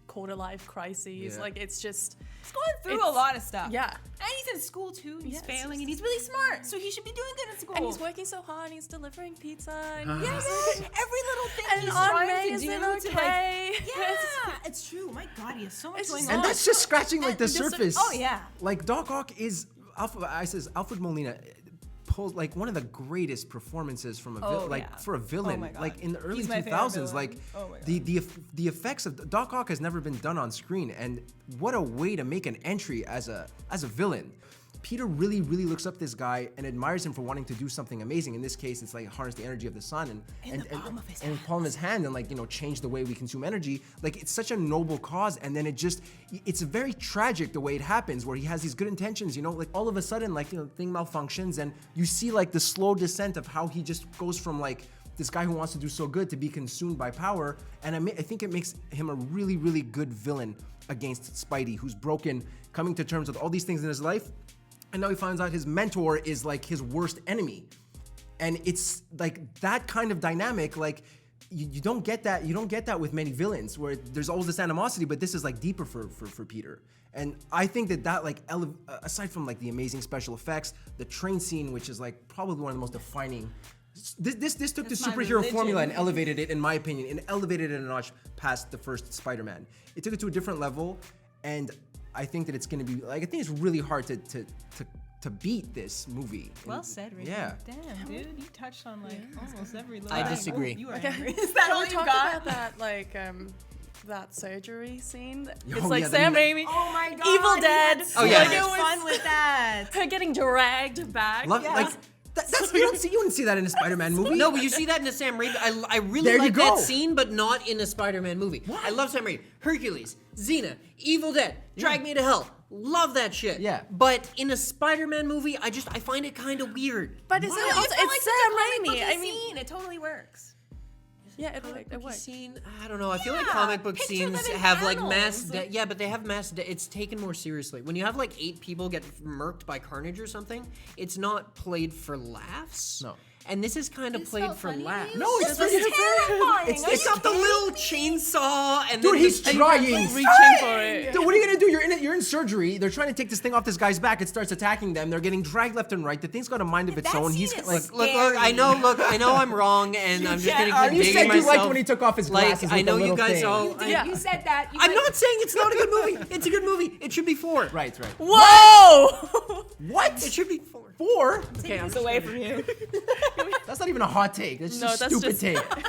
[SPEAKER 7] quarter-life crises.
[SPEAKER 3] Yeah.
[SPEAKER 7] Like it's just
[SPEAKER 9] He's going through a
[SPEAKER 7] it's-
[SPEAKER 9] lot of stuff.
[SPEAKER 7] yeah.
[SPEAKER 9] And he's in school too. He's
[SPEAKER 7] Yeah, it's
[SPEAKER 9] failing
[SPEAKER 7] just-
[SPEAKER 9] and he's really smart, so he should be doing good in school.
[SPEAKER 7] And he's working so hard. He's delivering pizza. And
[SPEAKER 9] Yeah, man. Every little thing
[SPEAKER 7] And
[SPEAKER 9] he's
[SPEAKER 7] Aunt
[SPEAKER 9] trying
[SPEAKER 7] May
[SPEAKER 9] to
[SPEAKER 7] is
[SPEAKER 9] do
[SPEAKER 7] in
[SPEAKER 9] to like.
[SPEAKER 7] okay.
[SPEAKER 9] Yeah, it's true. My God, he has so much
[SPEAKER 7] It's
[SPEAKER 9] going
[SPEAKER 7] just-
[SPEAKER 9] on.
[SPEAKER 3] And that's just scratching like the
[SPEAKER 9] And just-
[SPEAKER 3] surface.
[SPEAKER 9] oh, yeah.
[SPEAKER 3] Like Doc Ock is Alfred Molina pulls like one of the greatest performances from a
[SPEAKER 9] Oh,
[SPEAKER 3] like
[SPEAKER 9] yeah.
[SPEAKER 3] for a villain.
[SPEAKER 9] Oh my God.
[SPEAKER 3] Like in the early
[SPEAKER 9] He's my favorite
[SPEAKER 3] 2000s,
[SPEAKER 9] villain.
[SPEAKER 3] like
[SPEAKER 9] Oh my God.
[SPEAKER 3] the effects of Doc Ock has never been done on screen, and what a way to make an entry as a villain. Peter really looks up this guy and admires him for wanting to do something amazing. In this case, it's like harness the energy of the sun and
[SPEAKER 9] the palm of his
[SPEAKER 3] and palm of his hand and like, you know, change the way we consume energy. Like it's such a noble cause, and then it's very tragic the way it happens, where he has these good intentions, you know, like all of a sudden, like, you know, thing malfunctions, and you see like the slow descent of how he just goes from like this guy who wants to do so good to be consumed by power. And I think it makes him a really good villain against Spidey, who's broken, coming to terms with all these things in his life. And now he finds out his mentor is like his worst enemy. And it's like that kind of dynamic, like you don't get that. You don't get that with many villains, where there's always this animosity, but this is like deeper for Peter. And I think that like aside from like the amazing special effects, the train scene, which is like probably one of the most defining. This took
[SPEAKER 9] That's
[SPEAKER 3] the
[SPEAKER 9] my
[SPEAKER 3] superhero
[SPEAKER 9] religion.
[SPEAKER 3] formula and elevated it, in my opinion, and elevated it a notch past the first Spider-Man. It took it to a different level, and I think that it's gonna be like, I think it's really hard to beat this movie.
[SPEAKER 9] Well
[SPEAKER 3] And-
[SPEAKER 9] said, Ricky.
[SPEAKER 3] Yeah.
[SPEAKER 9] Damn, dude, you touched on like almost every little.
[SPEAKER 2] I disagree.
[SPEAKER 9] Oh, you are
[SPEAKER 7] Okay.
[SPEAKER 9] angry. Is that
[SPEAKER 7] Can
[SPEAKER 9] all
[SPEAKER 7] we
[SPEAKER 9] you
[SPEAKER 7] talk
[SPEAKER 9] got?
[SPEAKER 7] about that like that surgery scene?
[SPEAKER 3] Oh,
[SPEAKER 7] It's like
[SPEAKER 3] yeah,
[SPEAKER 7] Sam
[SPEAKER 3] the-
[SPEAKER 7] Raimi,
[SPEAKER 9] Oh my God.
[SPEAKER 7] Evil
[SPEAKER 9] he
[SPEAKER 7] Dead.
[SPEAKER 9] had
[SPEAKER 2] Oh, yeah.
[SPEAKER 9] so
[SPEAKER 7] Like, it
[SPEAKER 9] much
[SPEAKER 7] was
[SPEAKER 9] fun with that.
[SPEAKER 7] her getting dragged back.
[SPEAKER 3] Love, like that's you wouldn't see that in a Spider-Man movie.
[SPEAKER 2] No, but you see that in a Sam Raimi. I really
[SPEAKER 3] There you
[SPEAKER 2] like that
[SPEAKER 3] go.
[SPEAKER 2] scene, but not in a Spider-Man movie. I love Sam Raimi. Hercules, Xena, Evil Dead, Drag Me to Hell. Love that shit.
[SPEAKER 3] Yeah.
[SPEAKER 2] But in a Spider-Man movie, I find it kind of weird.
[SPEAKER 7] But it's,
[SPEAKER 9] Wow,
[SPEAKER 7] also,
[SPEAKER 9] you felt
[SPEAKER 7] it's
[SPEAKER 9] like
[SPEAKER 7] Sam
[SPEAKER 9] such a comic
[SPEAKER 7] Raimi.
[SPEAKER 9] booky
[SPEAKER 7] I mean,
[SPEAKER 9] scene. It totally works.
[SPEAKER 7] yeah, it worked. It
[SPEAKER 2] Comic
[SPEAKER 7] worked.
[SPEAKER 2] scene, I don't know. I feel like
[SPEAKER 9] Yeah,
[SPEAKER 2] comic book
[SPEAKER 9] picture
[SPEAKER 2] scenes
[SPEAKER 9] them in
[SPEAKER 2] have like mass.
[SPEAKER 9] panels.
[SPEAKER 2] Yeah, but they have mass. It's taken more seriously. When you have like 8 people get murked by Carnage or something, it's not played for laughs.
[SPEAKER 3] No.
[SPEAKER 2] And this is kind of
[SPEAKER 9] This
[SPEAKER 2] played
[SPEAKER 9] felt
[SPEAKER 2] for
[SPEAKER 9] funny to
[SPEAKER 2] laughs.
[SPEAKER 9] you?
[SPEAKER 3] No, it's
[SPEAKER 9] This was
[SPEAKER 3] pretty-
[SPEAKER 9] terrifying.
[SPEAKER 3] It's
[SPEAKER 2] got the little chainsaw and
[SPEAKER 3] Dude,
[SPEAKER 2] then
[SPEAKER 3] he's trying.
[SPEAKER 7] Reaching for it.
[SPEAKER 3] Dude, what are you gonna do? You're in surgery. They're trying to take this thing off this guy's back. It starts attacking them. They're getting dragged left and right. The thing's got a mind of its
[SPEAKER 9] That
[SPEAKER 3] own.
[SPEAKER 9] scene
[SPEAKER 3] He's
[SPEAKER 9] is
[SPEAKER 3] like,
[SPEAKER 2] Look, I know I'm wrong, and I'm just
[SPEAKER 9] can't
[SPEAKER 2] gonna
[SPEAKER 9] argue.
[SPEAKER 2] keep
[SPEAKER 3] You
[SPEAKER 2] digging
[SPEAKER 3] said you
[SPEAKER 2] myself.
[SPEAKER 3] liked when he took off his glasses
[SPEAKER 2] Like, I
[SPEAKER 3] with the
[SPEAKER 2] know you
[SPEAKER 3] little
[SPEAKER 2] guys
[SPEAKER 3] thing.
[SPEAKER 2] all.
[SPEAKER 7] Yeah.
[SPEAKER 9] You said that.
[SPEAKER 2] I'm not saying it's not a good movie. It's a good movie. It should be 4.
[SPEAKER 3] right.
[SPEAKER 7] Whoa!
[SPEAKER 3] What?
[SPEAKER 2] It should be 4.
[SPEAKER 3] 4?
[SPEAKER 2] Okay, I'm
[SPEAKER 9] This away from you.
[SPEAKER 3] That's not even a hot take. That's
[SPEAKER 7] No,
[SPEAKER 3] just
[SPEAKER 7] that's
[SPEAKER 3] stupid
[SPEAKER 7] just-
[SPEAKER 3] take.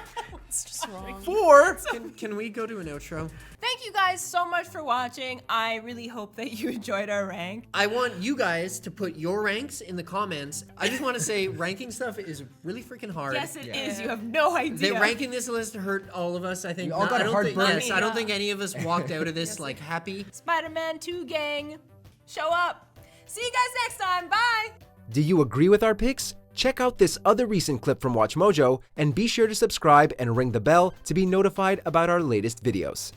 [SPEAKER 7] It's just wrong.
[SPEAKER 3] 4?
[SPEAKER 2] Can we go to an outro?
[SPEAKER 9] Thank you guys so much for watching. I really hope that you enjoyed our rank.
[SPEAKER 2] I want you guys to put your ranks in the comments. I just want to say ranking stuff is really freaking hard.
[SPEAKER 9] Yes, it is. You have no idea.
[SPEAKER 2] Ranking this list hurt all of us. I think
[SPEAKER 3] We all got
[SPEAKER 2] I don't
[SPEAKER 3] hard
[SPEAKER 2] think,
[SPEAKER 3] burns.
[SPEAKER 2] yes, I don't think any of us walked out of this like happy.
[SPEAKER 9] Spider-Man 2 gang, show up. See you guys next time. Bye.
[SPEAKER 3] Do you agree with our picks? Check out this other recent clip from WatchMojo and be sure to subscribe and ring the bell to be notified about our latest videos.